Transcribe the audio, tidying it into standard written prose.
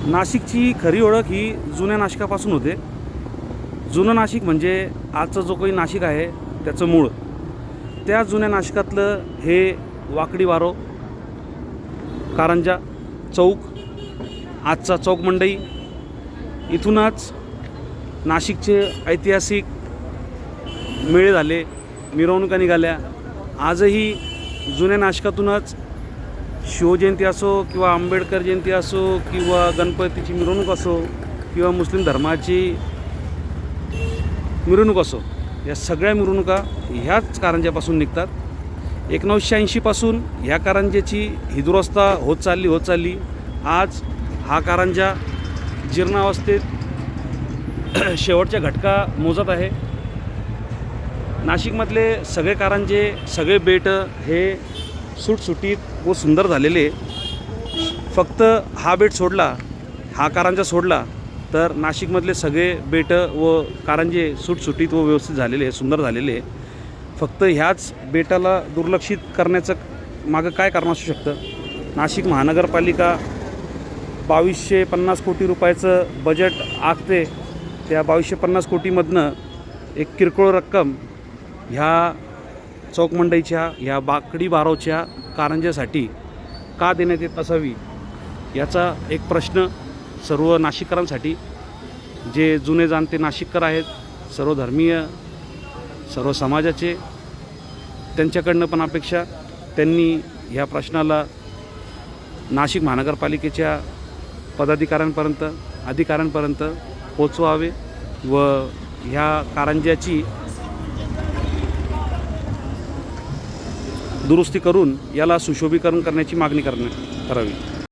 नाशिकची खरी ओळख ही जुन्या नाशिकापासून होते. जुनं नाशिक म्हणजे आजचं जो काही नाशिक आहे त्याचं मूळ. त्या जुन्या नाशिकातलं हे वाकडी वारो, कारंजा चौक, आजचा चौक मंडई, इथूनच नाशिकचे ऐतिहासिक मेळे झाले, मिरवणुका निघाल्या. आजही जुन्या नाशिकातूनच शिवजयंती असो किंवा आंबेडकर जयंती असो किंवा गणपतीची मिरवणूक असो किंवा मुस्लिम धर्माची मिरवणूक असो, या सगळ्या मिरवणुका ह्याच कारंज्यापासून निघतात. 1980पासून ह्या कारंज्याची ही दुरवस्था होत चालली. आज हा कारंजा जीर्णावस्थेत शेवटच्या घटका मोजत आहे. नाशिकमधले सगळे कारंजे, सगळे बेट हे सुटसुटीत व सुंदर झालेले. फक्त हा बेट सोडला, हा कारंजा सोडला तर नाशिकमधले सगळे बेट व कारंजे सुटसुटीत व व्यवस्थित झालेले, सुंदर झालेले. फक्त ह्याच बेटाला दुर्लक्षित करण्याचं मागं काय कारण असू शकतं? नाशिक महानगरपालिका 2250 कोटी रुपयाचं बजेट आखते. त्या 2250 कोटीमधनं एक किरकोळ रक्कम ह्या चौक मंडईच्या, ह्या बाकडी बारोच्या कारंज्यासाठी का देण्यात येत असावी, याचा एक प्रश्न सर्व नाशिककरांसाठी, जे जुने जाणते नाशिककर आहेत, सर्व धर्मीय, सर्व समाजाचे, त्यांच्याकडनं पण अपेक्षा. त्यांनी ह्या प्रश्नाला नाशिक महानगरपालिकेच्या पदाधिकाऱ्यांपर्यंत, अधिकाऱ्यांपर्यंत पोचवावे व ह्या कारंज्याची दुरुस्ती करून याला सुशोभीकरण करण्याची मागणी करावी.